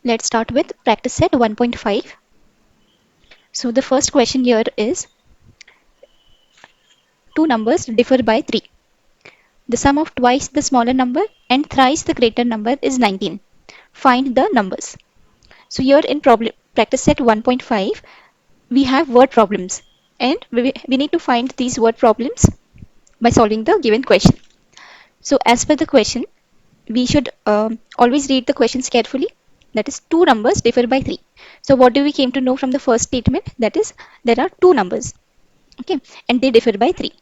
Let's start with practice set 1.5. So the first question here is two numbers differ by 3. The sum of twice the smaller number and thrice the greater number is 19. Find the numbers. So here in problem practice set 1.5 we have word problems and we need to find these word problems by solving the given question. So as per the question we should always read the questions carefully. That is, two numbers differ by 3. So what do we came to know from the first statement? That is, there are two numbers, okay, and they differ by 3.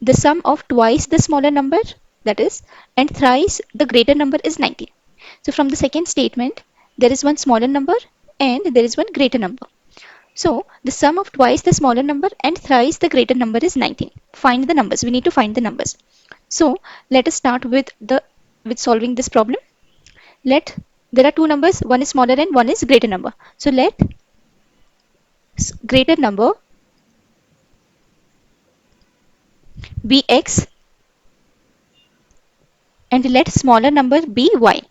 The sum of twice the smaller number, that is, and thrice the greater number is 19. So from the second statement, there is one smaller number and there is one greater number. So the sum of twice the smaller number and thrice the greater number is 19. Find the numbers. We need to find the numbers. So let us start with solving this problem. Let There are two numbers, one is smaller and one is greater number. So let greater number be x and let smaller number be y.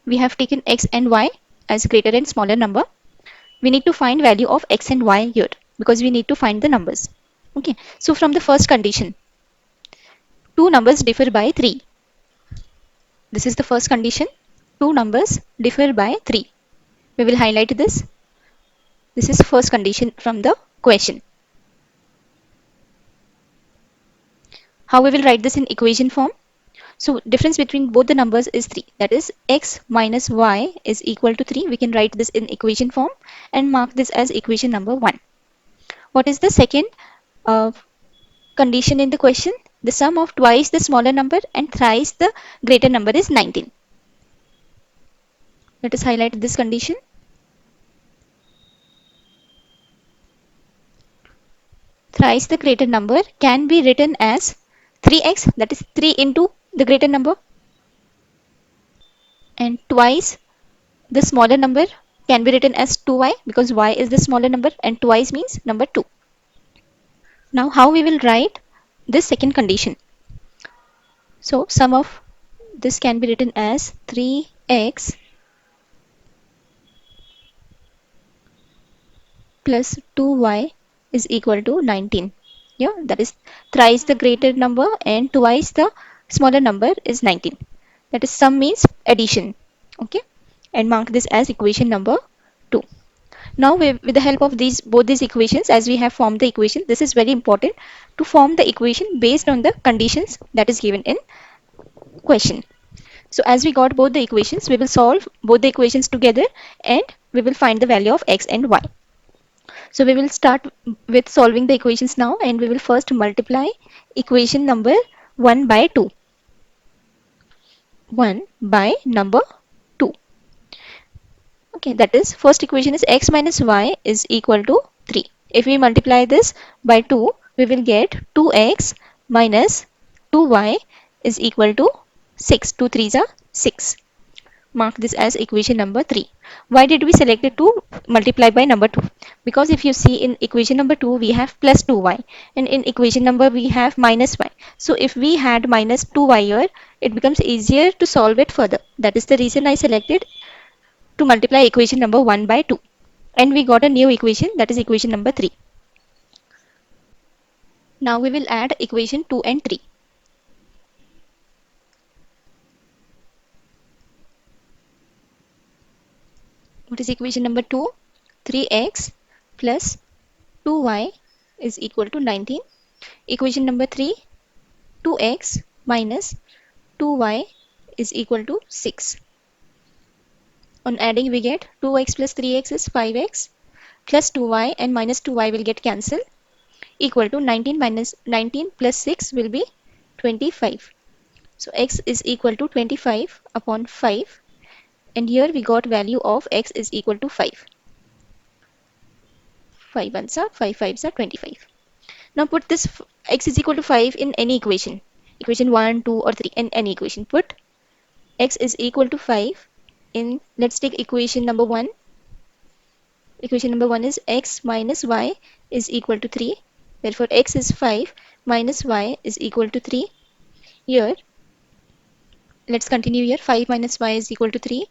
We have taken x and y as greater and smaller number. We need to find value of x and y here because we need to find the numbers. Okay, so from the first condition, two numbers differ by 3. This is the first condition. Two numbers differ by 3. We will highlight this. This is first condition from the question. How we will write this in equation form? So difference between both the numbers is 3. That is, x minus y is equal to 3. We can write this in equation form and mark this as equation number 1. What is the second uh, condition in the question? The sum of twice the smaller number and thrice the greater number is 19. Let us highlight this condition. Thrice the greater number can be written as 3x, that is 3 into the greater number, and twice the smaller number can be written as 2y because y is the smaller number and twice means number 2. Now how we will write this second condition? So sum of this can be written as 3x plus 2y is equal to 19. Yeah, that is thrice the greater number and twice the smaller number is 19. That is sum means addition. Okay, and mark this as equation number 2. Now with the help of both these equations, as we have formed the equation, this is very important to form the equation based on the conditions that is given in question. So as we got both the equations, we will solve both the equations together and we will find the value of x and y. So we will start with solving the equations now and we will first multiply equation number 1 by 2. 1 by number 2. Okay, that is first equation is x minus y is equal to 3. If we multiply this by 2, we will get 2x minus 2y is equal to 6. 2 3s are 6. Mark this as equation number 3. Why did we select it to multiply by number 2? Because if you see in equation number 2 we have plus 2y and in equation number we have minus y. So if we had minus 2y here, it becomes easier to solve it further. That is the reason I selected to multiply equation number 1 by 2. And we got a new equation, that is equation number 3. Now we will add equation 2 and 3. What is equation number 2? 3x plus 2y is equal to 19. Equation number 3, 2x minus 2y is equal to 6. On adding we get 2x plus 3x is 5x plus 2y and minus 2y will get cancelled, equal to 19 minus 19 plus 6 will be 25. So x is equal to 25 upon 5 and here we got value of x is equal to 5. 5 ones are 5 5s are 25. Now put this x is equal to 5 in any equation. Equation 1, 2 or 3 in any equation. Put x is equal to 5 in, let's take equation number 1. Equation number 1 is x minus y is equal to 3. Therefore x is 5 minus y is equal to 3. Here let's continue here. 5 minus y is equal to 3.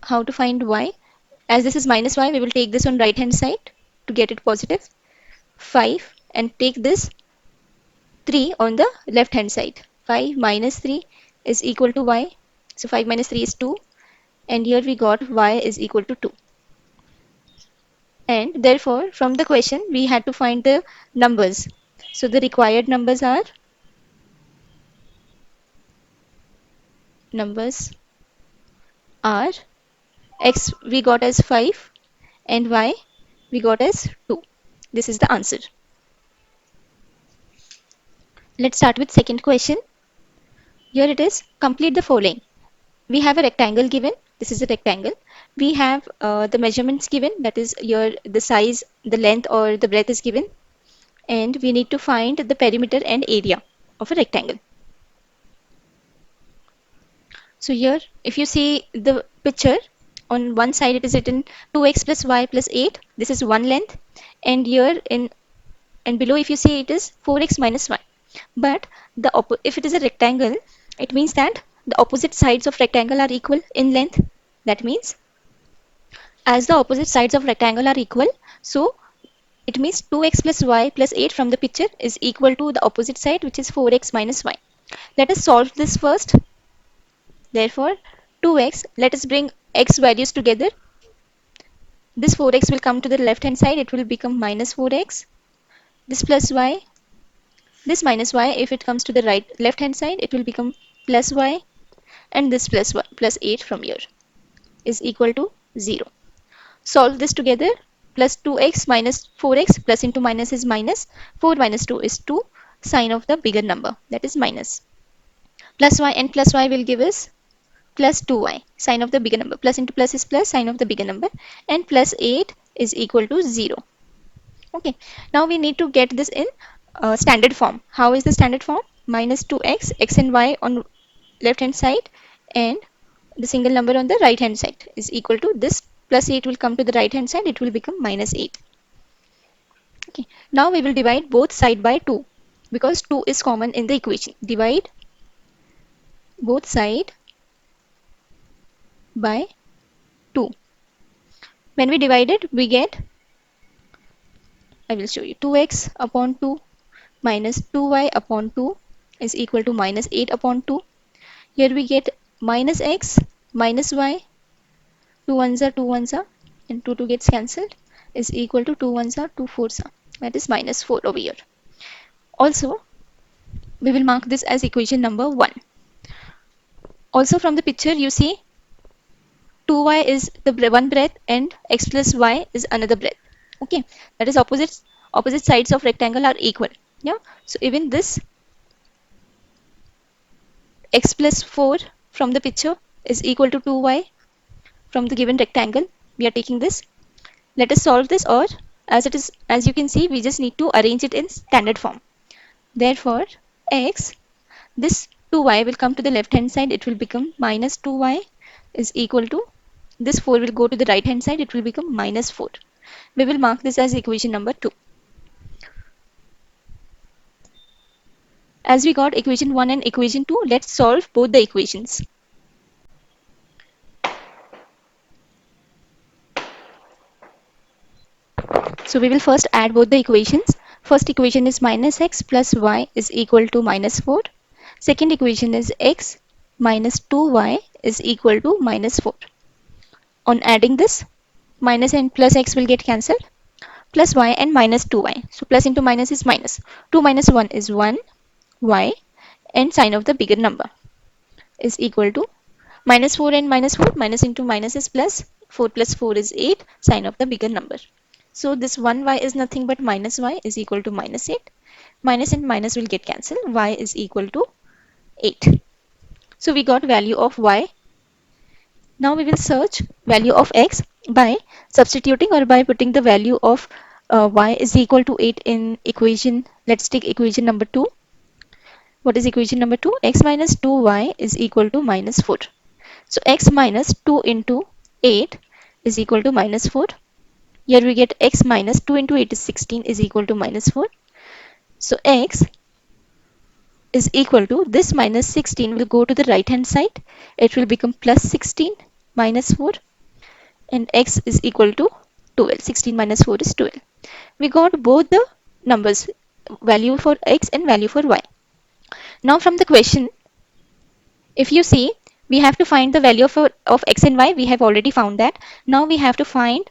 how to find y. As this is minus y, we will take this on right hand side to get it positive 5 and take this 3 on the left hand side. 5 minus 3 is equal to y. So 5 minus 3 is 2, and here we got y is equal to 2. And therefore, from the question, we had to find the numbers. So the required numbers are x we got as 5 and y we got as 2. This is the answer. Let's start with second question. Here it is, complete the following. We have a rectangle given. This is a rectangle. We have the measurements given, that is here the size, the length or the breadth is given, and we need to find the perimeter and area of a rectangle. So here, if you see the picture, on one side it is written 2x plus y plus 8. This is one length, and here in and below if you see it is 4x minus y. But if it is a rectangle, it means that the opposite sides of rectangle are equal in length. That means as the opposite sides of rectangle are equal, so it means 2x plus y plus 8 from the picture is equal to the opposite side, which is 4x minus y. Let us solve this first. Therefore, 2x, let us bring x values together. This 4x will come to the left hand side, it will become minus 4x. This plus y, this minus y, if it comes to the left hand side, it will become plus y, and this plus y plus 8 from here is equal to 0. Solve this together. Plus 2x minus 4x, plus into minus is minus, 4 minus 2 is 2, sign of the bigger number, that is minus. Plus y and plus y will give us plus 2y, sign of the bigger number. Plus into plus is plus, sign of the bigger number, and plus 8 is equal to 0. Okay, now we need to get this in standard form. How is the standard form? Minus 2x, x and y on left hand side, and the single number on the right hand side is equal to this. Plus 8 will come to the right hand side, it will become minus 8. Okay, now we will divide both side by 2 because 2 is common in the equation. Divide both side by 2. When we divide it, we get, I will show you, 2x upon 2 minus 2y upon 2 is equal to minus 8 upon 2. Here we get minus x minus y, 2 ones are 2 ones are, and 2 gets cancelled, is equal to 2 ones are 2 fours are. That is minus 4 over here. Also, we will mark this as equation number 1. Also from the picture you see 2y is the one breadth and x plus y is another breadth. Okay, that is opposite sides of rectangle are equal. Yeah, so even this x plus 4 from the picture is equal to 2y from the given rectangle. We are taking this. Let us solve this, or as it is, as you can see, we just need to arrange it in standard form. Therefore, x, this 2y will come to the left hand side, it will become minus 2y is equal to, this 4 will go to the right hand side, it will become minus 4. We will mark this as equation number 2. As we got equation 1 and equation 2, let's solve both the equations. So we will first add both the equations. First equation is minus x plus y is equal to minus 4. Second equation is x minus 2y is equal to minus 4. On adding this, minus and plus x will get cancelled. Plus y and minus 2y. So plus into minus is minus. 2 minus 1 is 1 y, and sign of the bigger number is equal to minus 4 and minus 4. Minus into minus is plus. 4 plus 4 is 8, sign of the bigger number. So this 1y is nothing but minus y is equal to minus 8. Minus and minus will get cancelled. Y is equal to 8. So we got value of y. Now we will search value of x by substituting or by putting the value of y is equal to 8 in equation. Let's take equation number 2. What is equation number 2? X minus 2y is equal to minus 4. So x minus 2 into 8 is equal to minus 4. Here we get x minus 2 into 8 is 16 is equal to minus 4. So x is equal to, this minus 16 will go to the right hand side. It will become plus 16 minus 4. and x is equal to 12. 16 minus 4 is 12. We got both the numbers, value for x and value for y. Now from the question, if you see, we have to find the value of x and y. We have already found that. Now we have to find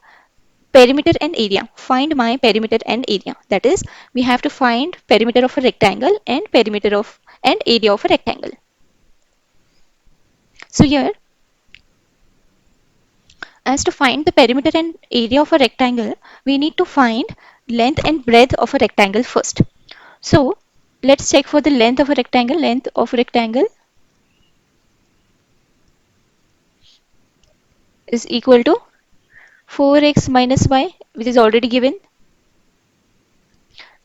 perimeter and area. Find my perimeter and area. That is, we have to find perimeter of a rectangle and perimeter of and area of a rectangle. So here, as to find the perimeter and area of a rectangle, we need to find length and breadth of a rectangle first. So let's check for the length of a rectangle. Length of a rectangle is equal to 4x minus y, which is already given,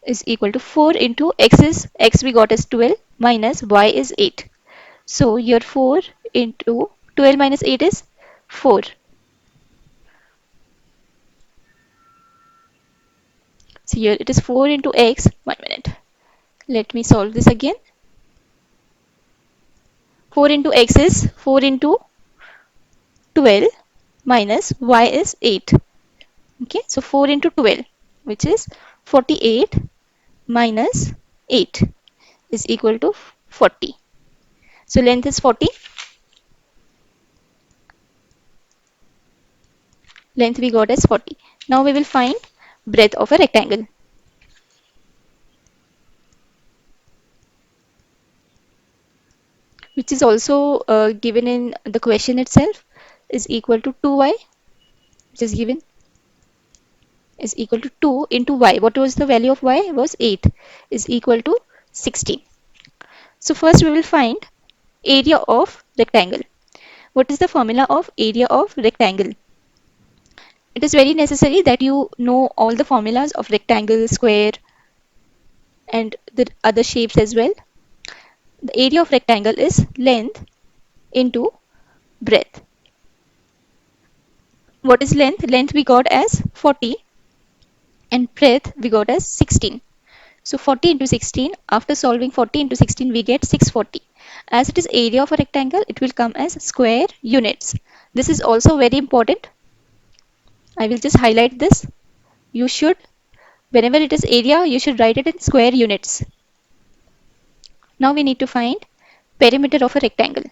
is equal to 4 into x we got as 12 minus y is 8. So here 4 into 12 minus 8 is 4. So here it is 4 into x. 1 minute. Let me solve this again. 4 into x is 4 into 12 minus y is 8. Okay, so 4 into 12, which is 48 minus 8 is equal to 40. So length is 40. Length we got as 40. Now we will find breadth of a rectangle, which is also given in the question itself, is equal to 2y, which is given, is equal to 2 into y. What was the value of y? Was 8, is equal to 16. So first we will find area of rectangle. What is the formula of area of rectangle? It is very necessary that you know all the formulas of rectangle, square, and the other shapes as well. The area of rectangle is length into breadth. What is length? Length we got as 40 and breadth we got as 16. So 40 into 16, after solving 40 into 16 we get 640. As it is area of a rectangle, it will come as square units. This is also very important. I will just highlight this. You should, whenever it is area, you should write it in square units. Now we need to find perimeter of a rectangle.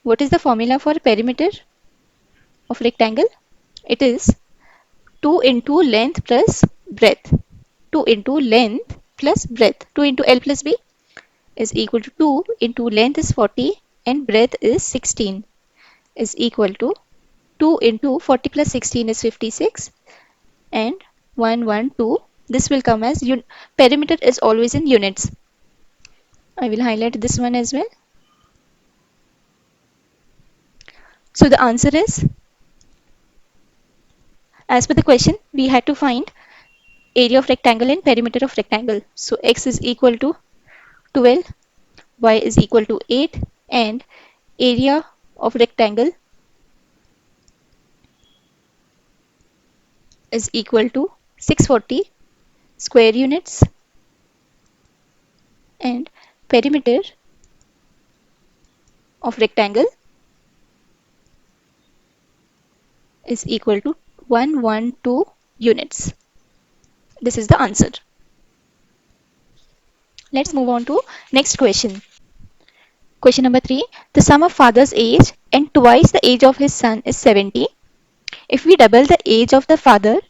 What is the formula for perimeter of rectangle? It is 2 into length plus breadth. 2 into length plus breadth. 2 into L plus B is equal to 2 into length is 40 and breadth is 16 is equal to 2 into 40 plus 16 is 56 and 112. This will come as perimeter is always in units. I will highlight this one as well. So the answer is, as per the question, we had to find area of rectangle and perimeter of rectangle. So x is equal to 12, y is equal to 8, and area of rectangle is equal to 640 square units, and perimeter of rectangle is equal to 112 units. This is the answer. Let's move on to next question. Question number 3. The sum of father's age and twice the age of his son is 70. If we double the age of the father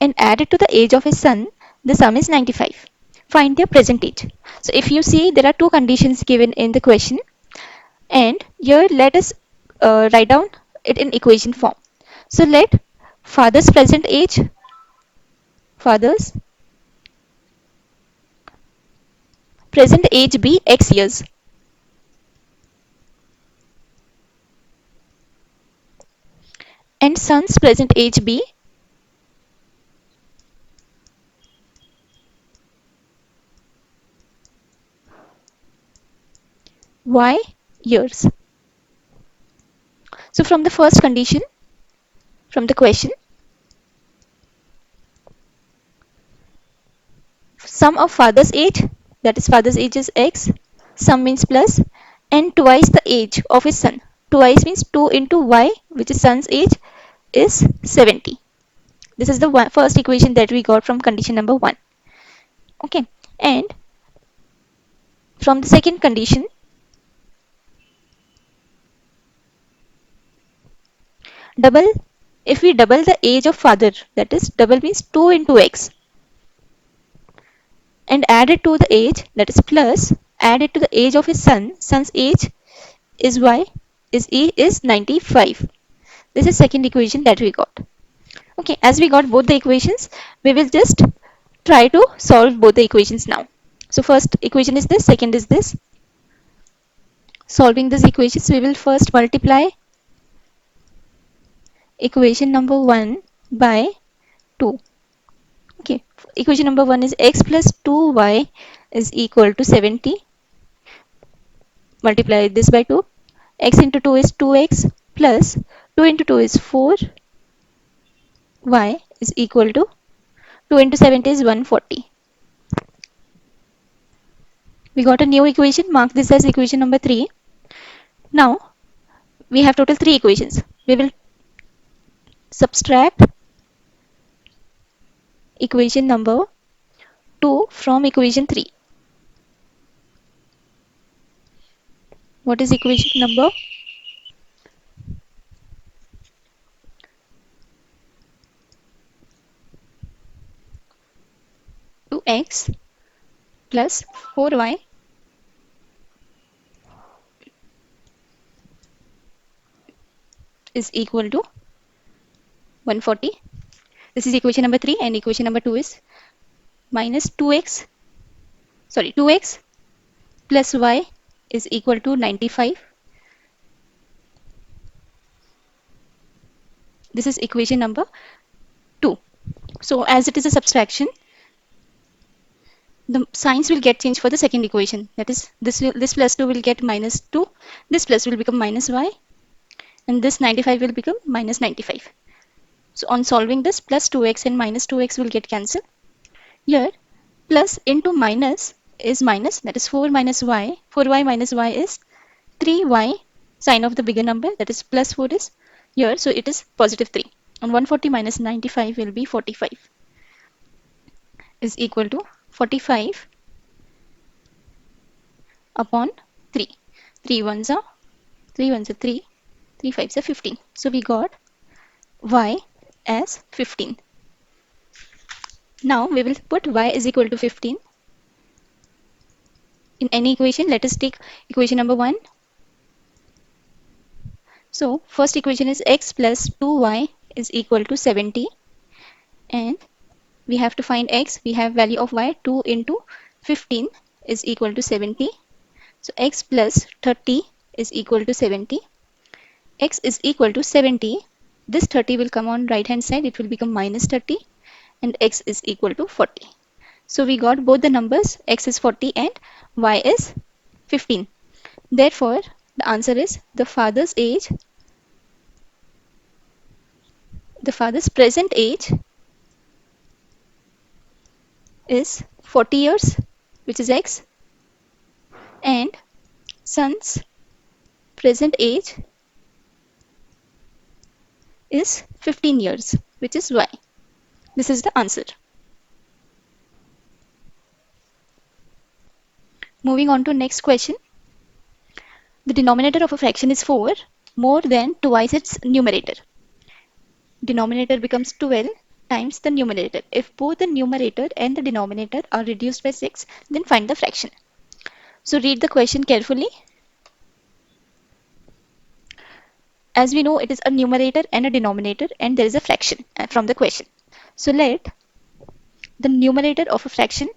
and add it to the age of his son, the sum is 95. Find their present age. So if you see, there are two conditions given in the question, and here let us write down it in equation form. So let father's present age, father's present age be x years, and son's present age be y years. So from the first condition, from the question, sum of father's age, that is father's age is x, sum means plus, and twice the age of his son. Twice means 2 into y, which is son's age, is 70. This is the first equation that we got from condition number 1. Okay, and from the second condition, double, if we double the age of father, that is double means 2 into x, and add it to the age, that is plus, add it to the age of his son, son's age is y, is e is 95. This is second equation that we got. Okay, as we got both the equations, we will just try to solve both the equations now. So first equation is this, second is this. Solving these equations, we will first multiply equation number 1 by 2. Okay, equation number 1 is x plus 2y is equal to 70. Multiply this by 2. X into 2 is 2x plus 2 into 2 is 4. Y is equal to 2 into 70 is 140. We got a new equation. Mark this as equation number 3. Now we have total 3 equations. We will subtract equation number 2 from equation 3. What is equation number? 2x plus 4y is equal to 140. This is equation number 3, and equation number 2 is minus 2x plus y is equal to 95. This is equation number 2. So as it is a subtraction, the signs will get changed for the second equation. That is, this plus 2 will get minus 2, this plus will become minus y, and this 95 will become minus 95. So on solving this, plus 2x and minus 2x will get cancelled. Here, plus into minus is minus, that is 4 minus y. 4y minus y is 3y, sign of the bigger number, that is plus 4 is here, so it is positive 3. And 140 minus 95 will be 45, is equal to 45 upon 3. 3 ones are 3, 3 fives are 15. So we got y as 15. Now we will put y is equal to 15 in any equation. Let us take equation number 1. So first equation is x plus 2y is equal to 70, and we have to find x. We have value of y, 2 into 15 is equal to 70. So x plus 30 is equal to 70. X is equal to 70. This 30 will come on right hand side, it will become minus 30, and x is equal to 40. So we got both the numbers, x is 40 and y is 15. Therefore, the answer is the father's present age is 40 years, which is x, and son's present age is 15 years, which is y. This is the answer. Moving on to next question. The denominator of a fraction is 4 more than twice its numerator. Denominator becomes 12 times the numerator. If both the numerator and the denominator are reduced by 6, then find the fraction. So read the question carefully. As we know, it is a numerator and a denominator, and there is a fraction from the question. So let the numerator of a fraction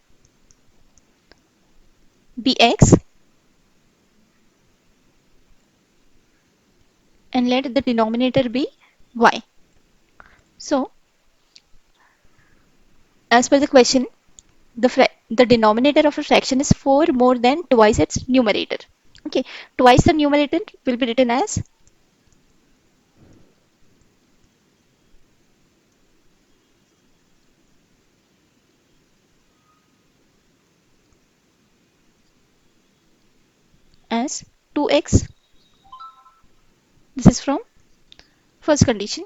be x, and let the denominator be y. So as per the question, the denominator of a fraction is 4 more than twice its numerator. Okay, twice the numerator will be written as 2x. This is from first condition.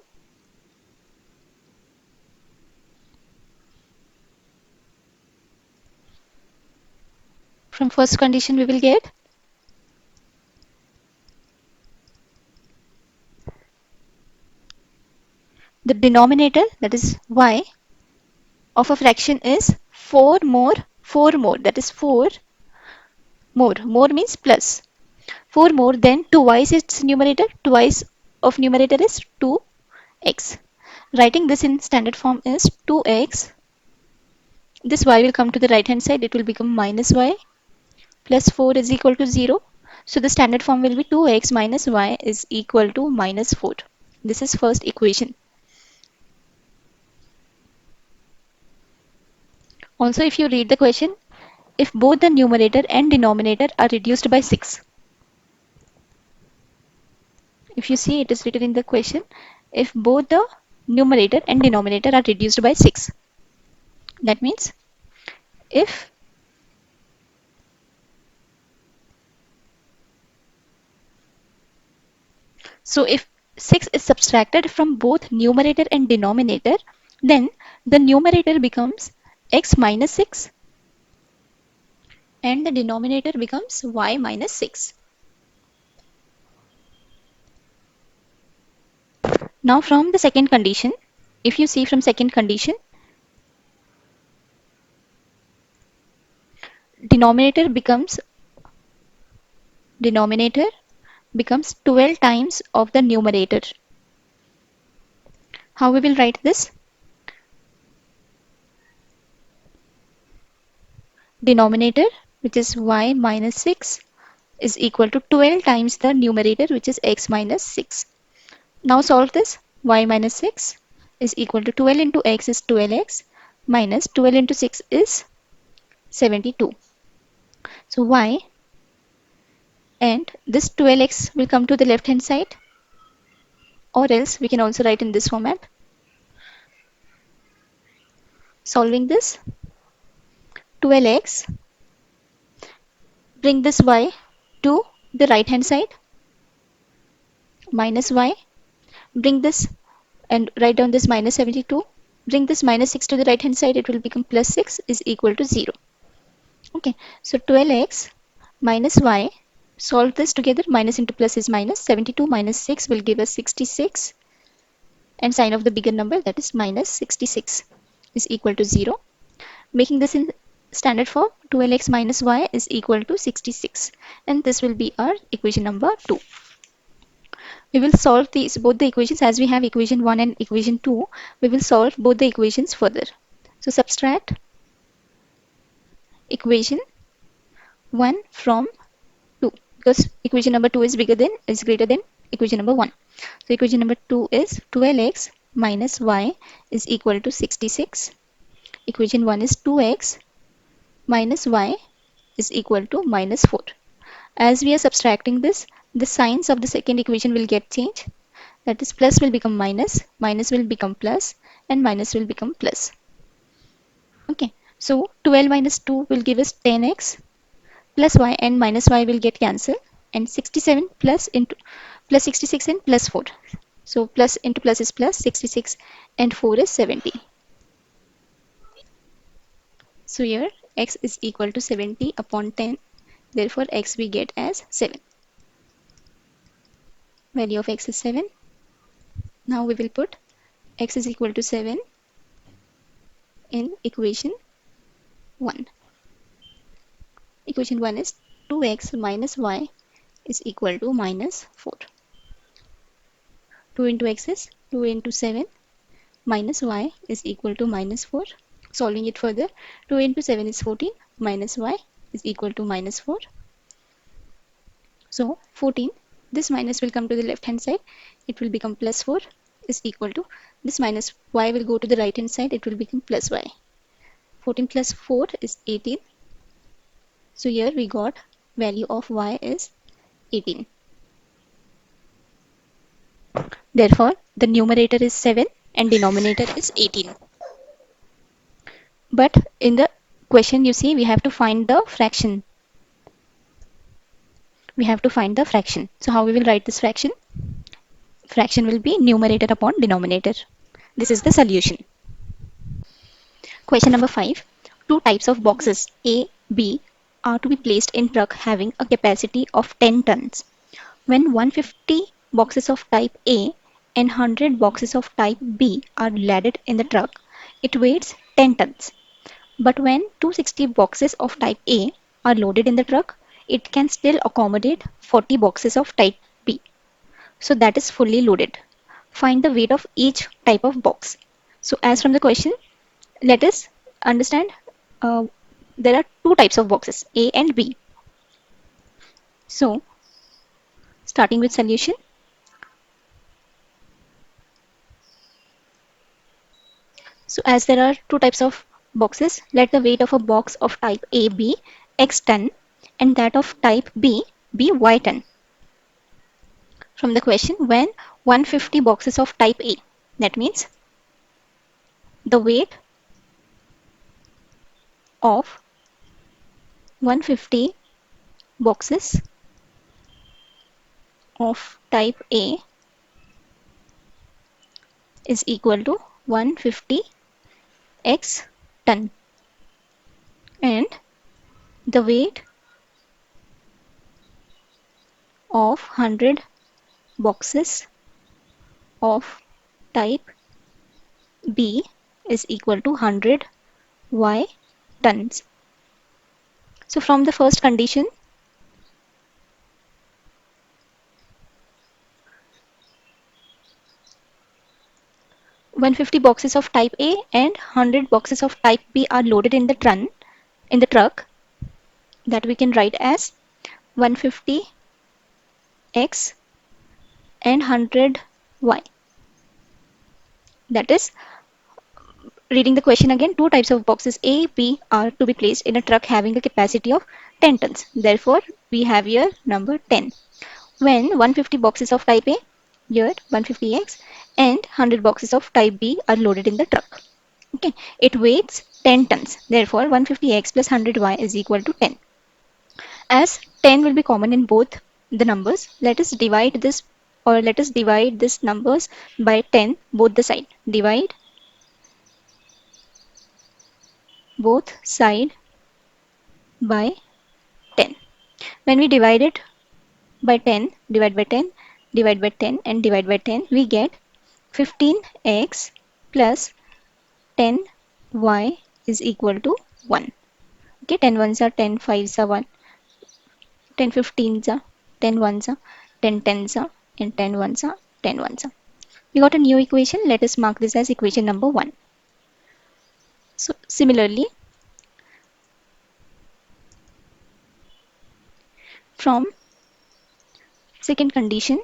From first condition we will get the denominator, that is y, of a fraction is 4 more, that is 4 more. More means plus. 4 more than twice its numerator. Twice of numerator is 2x. Writing this in standard form is 2x. This y will come to the right hand side. It will become minus y plus 4 is equal to 0. So the standard form will be 2x minus y is equal to minus 4. This is first equation. Also, if you read the question, if both the numerator and denominator are reduced by 6. If you see, it is written in the question, if both the numerator and denominator are reduced by 6. That means if if 6 is subtracted from both numerator and denominator, then the numerator becomes x minus 6 and the denominator becomes y minus 6. Now from the second condition, if you see from second condition, denominator becomes denominator becomes 12 times of the numerator. How we will write this? Denominator, which is y minus 6, is equal to 12 times the numerator, which is x minus 6. Now solve this. Y minus 6 is equal to 12 into x is 12x minus 12 into 6 is 72. So y and this 12x will come to the left hand side, or else we can also write in this format. Solving this, 12x, bring this y to the right hand side, minus y, bring this and write down this minus 72, bring this minus 6 to the right hand side, it will become plus 6 is equal to 0. Okay, so 12x minus y, solve this together, minus into plus is minus, 72 minus 6 will give us 66, and sign of the bigger number, that is minus 66 is equal to 0. Making this in standard form, 12x minus y is equal to 66, and this will be our equation number 2. We will solve these both the equations as we have equation 1 and equation 2. We will solve both the equations further. So subtract equation 1 from 2, because equation number 2 is greater than equation number 1. So equation number 2 is 12x minus y is equal to 66. Equation 1 is 2x minus y is equal to minus 4. As we are subtracting this, the signs of the second equation will get changed. That is, plus will become minus, minus will become plus, and minus will become plus. Okay, so 12 minus 2 will give us 10x, plus y and minus y will get cancelled, and 67 plus into plus 66 and plus 4. So plus into plus is plus, 66 and 4 is 70. So here x is equal to 70 upon 10. Therefore x we get as 7. Value of x is 7. Now we will put x is equal to 7 in equation 1. Equation 1 is 2x minus y is equal to minus 4. 2 into x is 2 into 7 minus y is equal to minus 4. Solving it further, 2 into 7 is 14 minus y is equal to minus 4. So 14, this minus will come to the left hand side, it will become plus 4 is equal to, this minus y will go to the right hand side, it will become plus y. 14 plus 4 is 18. So here we got value of y is 18. Therefore, the numerator is 7 and denominator is 18. But in the question, you see, we have to find the fraction. We have to find the fraction. So how we will write this fraction? Fraction will be numerator upon denominator. This is the solution. Question number 5. Two types of boxes A, B are to be placed in truck having a capacity of 10 tons. When 150 boxes of type A and 100 boxes of type B are loaded in the truck, it weighs 10 tons. But when 260 boxes of type A are loaded in the truck, it can still accommodate 40 boxes of type B. So that is fully loaded. Find the weight of each type of box. So as from the question, let us understand uh, there are two types of boxes, A and B. So starting with solution. So as there are two types of boxes, let the weight of a box of type A be X ton and that of type B be Y ton. From the question, when 150 boxes of type A, that means the weight of 150 boxes of type A is equal to 150 X ton and the weight of 100 boxes of type B is equal to 100 Y tons. So from the first condition, 150 boxes of type A and 100 boxes of type B are loaded in the truck that we can write as 150 X and 100 Y. That is, reading the question again, two types of boxes A, B are to be placed in a truck having a capacity of 10 tons. Therefore, we have here number 10. When 150 boxes of type A, here 150X, and 100 boxes of type B are loaded in the truck. Okay, it weighs 10 tons. Therefore, 150X plus 100Y is equal to 10. As 10 will be common in both the numbers, let us divide this numbers by 10 both the side. Divide both side by 10. When we divide it by 10, divide by 10, divide by 10 and divide by 10, we get 15x plus 10y is equal to 1. Okay, 10 ones are 10, 5s are 1, 10 15s are 10 ones are 10 10s are and 10 ones are 10 ones are. We got a new equation. Let us mark this as equation number 1. So similarly, from second condition,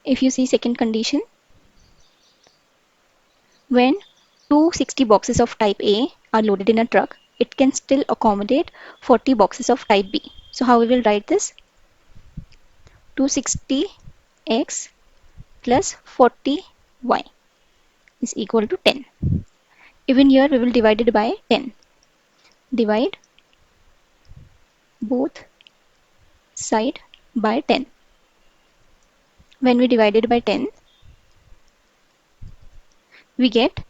if you see second condition, when 260 boxes of type A are loaded in a truck, it can still accommodate 40 boxes of type B. So how we will write this? 260x plus 40y is equal to 10. Even here we will divide it by 10. Divide both side by 10. When we divide it by 10, we get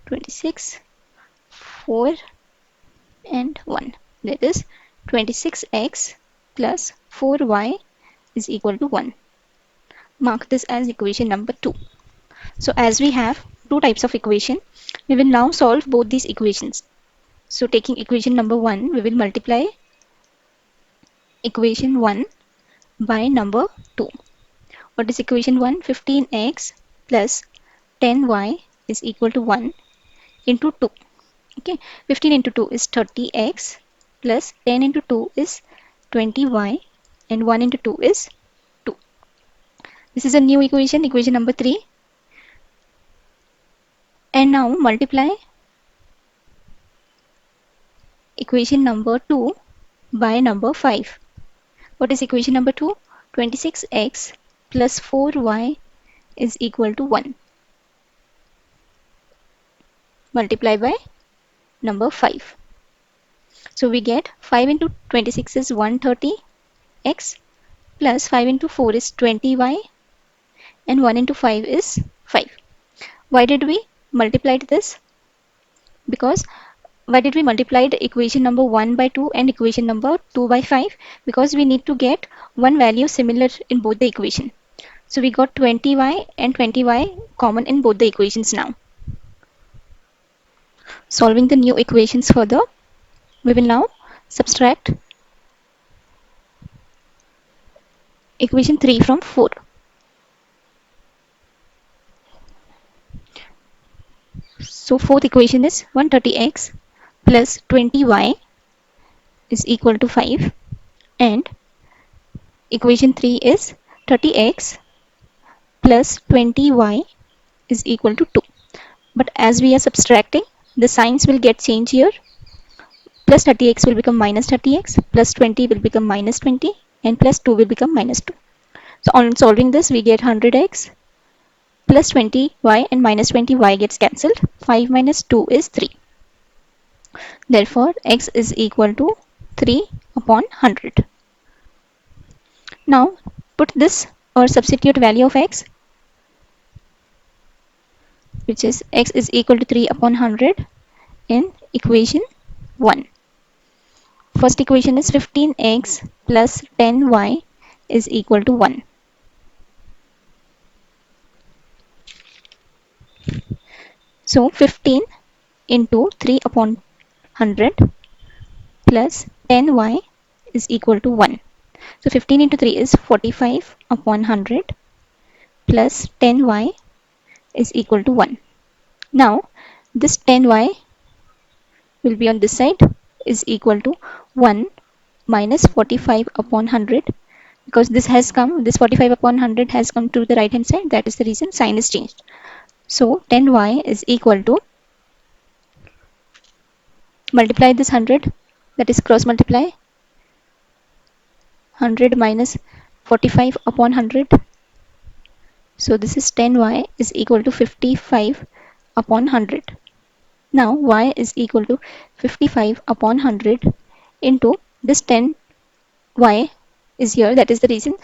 26, 4 and 1. That is 26x plus 4y is equal to 1. Mark this as equation number 2. So as we have two types of equation, we will now solve both these equations. So taking equation number 1, we will multiply equation 1 by number 2. What is equation 1? 15x plus 10y is equal to 1 into 2. Okay, 15 into 2 is 30x plus 10 into 2 is 20y and 1 into 2 is 2. This is a new equation, equation number 3. And now multiply equation number 2 by number 5. What is equation number 2? 26x plus 4y is equal to 1. Multiply by number 5. So we get 5 into 26 is 130x plus 5 into 4 is 20y and 1 into 5 is 5. Why did we multiplied this, because why did we multiply the equation number 1 by 2 and equation number 2 by 5? Because we need to get one value similar in both the equation. So we got 20y and 20y common in both the equations now. Solving the new equations further, we will now subtract equation 3 from 4. So fourth equation is 130x plus 20y is equal to 5, and equation 3 is 30x plus 20y is equal to 2. But as we are subtracting, the signs will get changed here. Plus 30x will become minus 30x, plus 20 will become minus 20, and plus 2 will become minus 2. So on solving this, we get 100x plus 20y and minus 20y gets cancelled. 5 minus 2 is 3. Therefore, x is equal to 3 upon 100. Now, put this or substitute value of x, which is x is equal to 3 upon 100 in equation 1. First equation is 15x plus 10y is equal to 1. So 15 into 3 upon 100 plus 10y is equal to 1. So 15 into 3 is 45 upon 100 plus 10y is equal to 1. Now this 10y will be on this side, is equal to 1 minus 45 upon 100, because this 45 upon 100 has come to the right hand side. That is the reason sign is changed. So 10y is equal to, multiply this 100, that is cross multiply 100 minus 45 upon 100. So this is 10y is equal to 55 upon 100. Now y is equal to 55 upon 100 into this 10y is here. That is the reason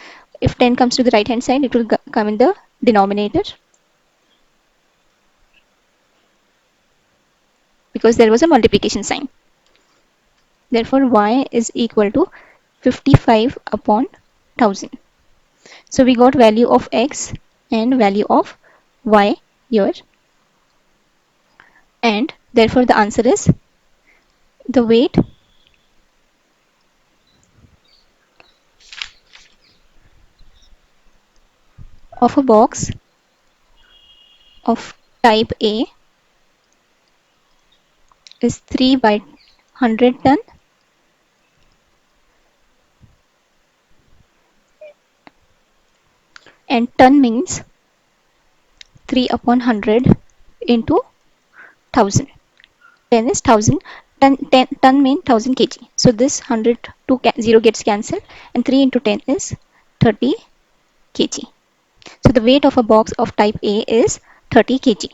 if 10 comes to the right hand side, it will come in the denominator, because there was a multiplication sign. Therefore, y is equal to 55 upon 1000. So we got value of x and value of y here, and therefore the answer is the weight of a box of type A is 3 by 100 ton, and ton means 3 upon 100 into 1000. 10 is 1000. Ton mean 1000 kg. So this 100 to 0 gets cancelled, and 3 into 10 is 30 kg. So the weight of a box of type A is 30 kg.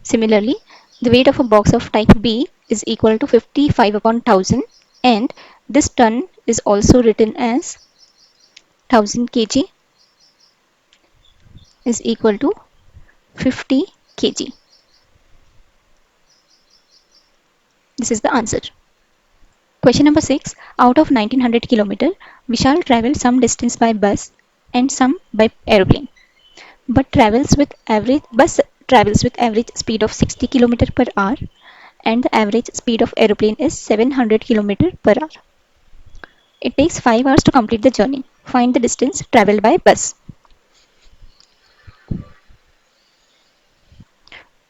Similarly, the weight of a box of type B is equal to 55 upon 1000, and this ton is also written as 1000 kg is equal to 50 kg. This is the answer. Question number 6. Out of 1900 km, Vishal travels some distance by bus and some by aeroplane, but bus travels with average speed of 60 km per hour, and the average speed of aeroplane is 700 km per hour. It takes 5 hours to complete the journey. Find the distance traveled by bus.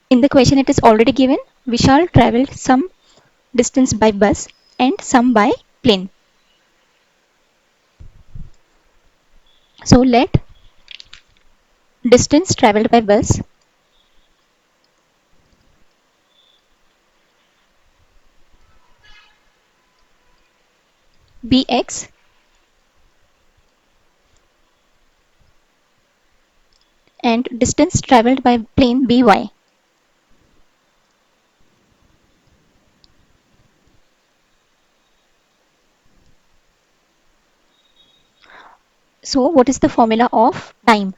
In the question, it is already given. Vishal traveled some distance by bus and some by plane. So let distance traveled by bus be x and distance traveled by plane be y. So what is the formula of time?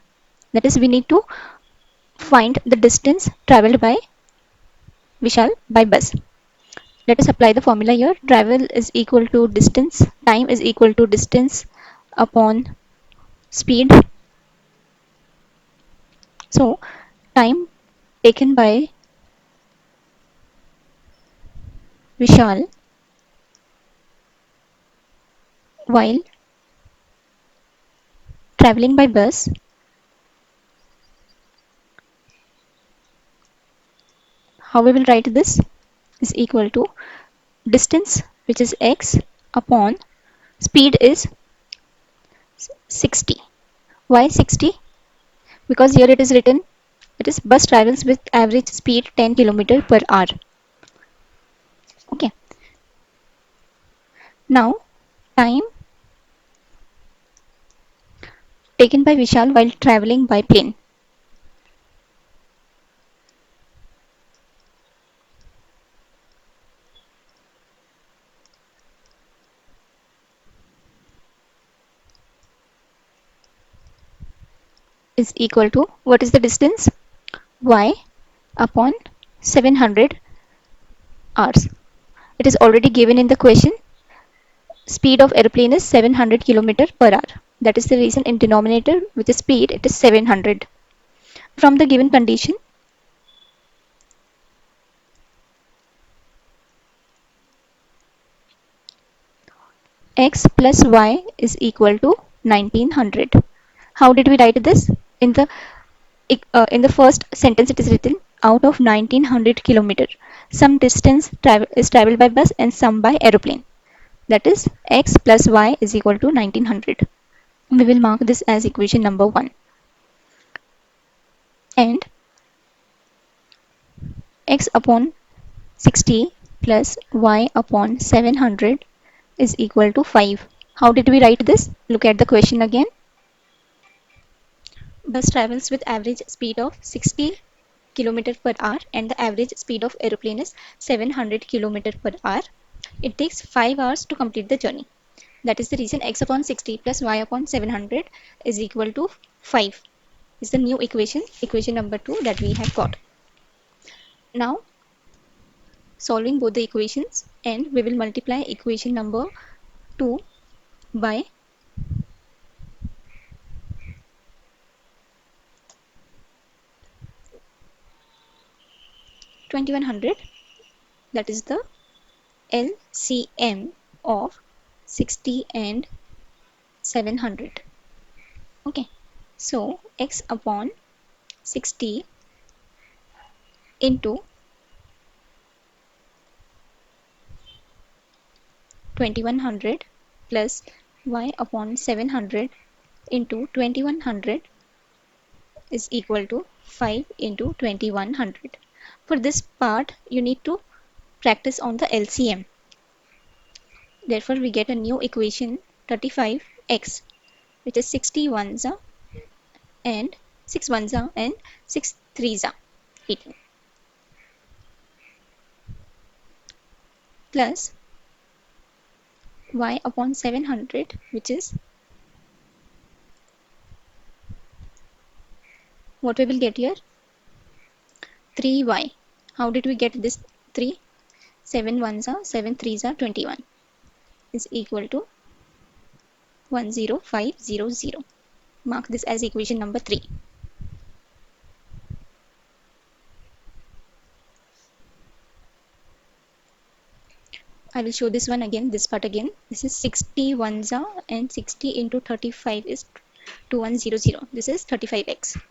That is, we need to find the distance traveled by Vishal by bus. Let us apply the formula here. Travel is equal to distance, time is equal to distance upon speed. So, time taken by Vishal while traveling by bus, how we will write this, is equal to distance, which is x, upon speed is 60. Why 60? Because here it is written, it is bus travels with average speed 10 km per hour. Okay. Now, time taken by Vishal while traveling by plane is equal to, what is the distance? Y upon 700 hours. It is already given in the question. Speed of airplane is 700 km per hour. That is the reason in denominator, which is speed, it is 700. From the given condition, x plus y is equal to 1900. How did we write this? In the in the first sentence, it is written, out of 1900 kilometer, some distance is traveled by bus and some by aeroplane. That is, x plus y is equal to 1900. We will mark this as equation number 1. And x upon 60 plus y upon 700 is equal to 5. How did we write this? Look at the question again. Bus travels with average speed of 60 km per hour and the average speed of aeroplane is 700 km per hour. It takes 5 hours to complete the journey. That is the reason x upon 60 plus y upon 700 is equal to 5. Is the new equation, equation number 2 that we have got. Now, solving both the equations, and we will multiply equation number 2 by 2100. That is the LCM of 60 and 700. Okay, so x upon 60 into 2100 plus y upon 700 into 2100 is equal to 5 into 2100. For this part, you need to practice on the LCM. Therefore, we get a new equation 35x, which is 60 ones and 6 ones and 6 threes 18, plus y upon 700, which is, what we will get here, 3y. How did we get this 3? 7 ones 7 threes 21 is equal to 10500. Mark this as equation number 3. I will show this one again, this part again. This is 60 ones and 60 into 35 is 2100. This is 35x.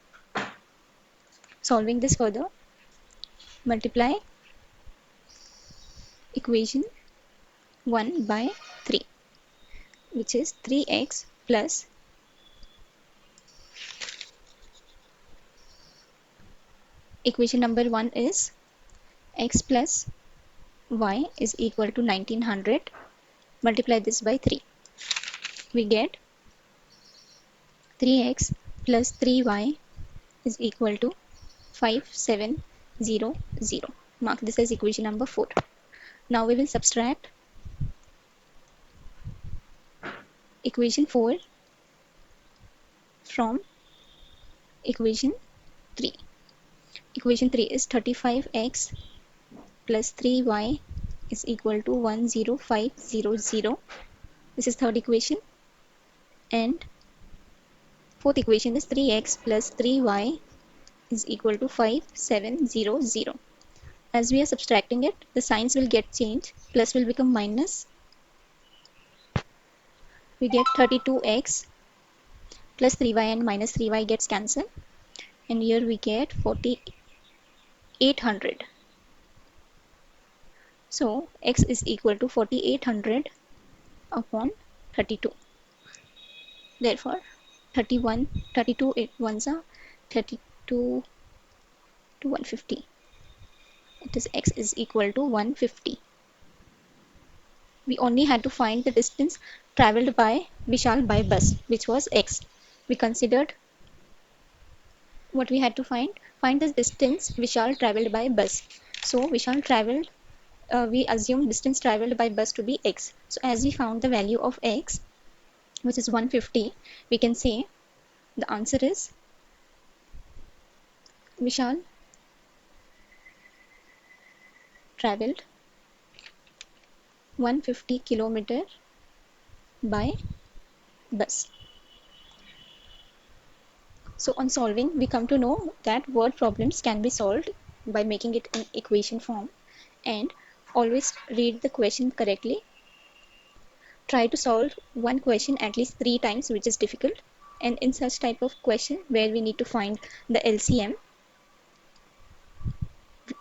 Solving this further, multiply equation 1 by 3, which is 3x plus equation number 1 is x plus y is equal to 1900. Multiply this by 3. We get 3x plus 3y is equal to 5700. Mark this as equation number 4. Now we will subtract equation 4 from Equation 3. Equation 3 is 35x plus 3y is equal to 10500. This is third equation. And fourth equation is 3x plus 3y is equal to 5700. As we are subtracting it, the signs will get changed. Plus will become minus. We get 32x plus 3y and minus 3y gets cancelled. And here we get 4800. So x is equal to 4800 upon 32. Therefore, 31, 32, 8 ones are 32 to 150. It is x is equal to 150. We only had to find the distance travelled by Vishal by bus, which was x. We considered what we had to find the distance Vishal travelled by bus. So Vishal travelled, we assume distance travelled by bus to be x. So as we found the value of x, which is 150, we can say the answer is Vishal travelled 150 kilometer by bus. So on solving, we come to know that word problems can be solved by making it in equation form, and always read the question correctly. Try to solve one question at least 3 times, which is difficult. And in such type of question where we need to find the LCM,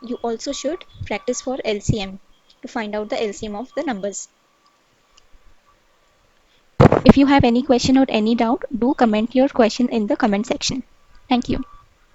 you also should practice for LCM to find out the LCM of the numbers. If you have any question or any doubt, do comment your question in the comment section. Thank you.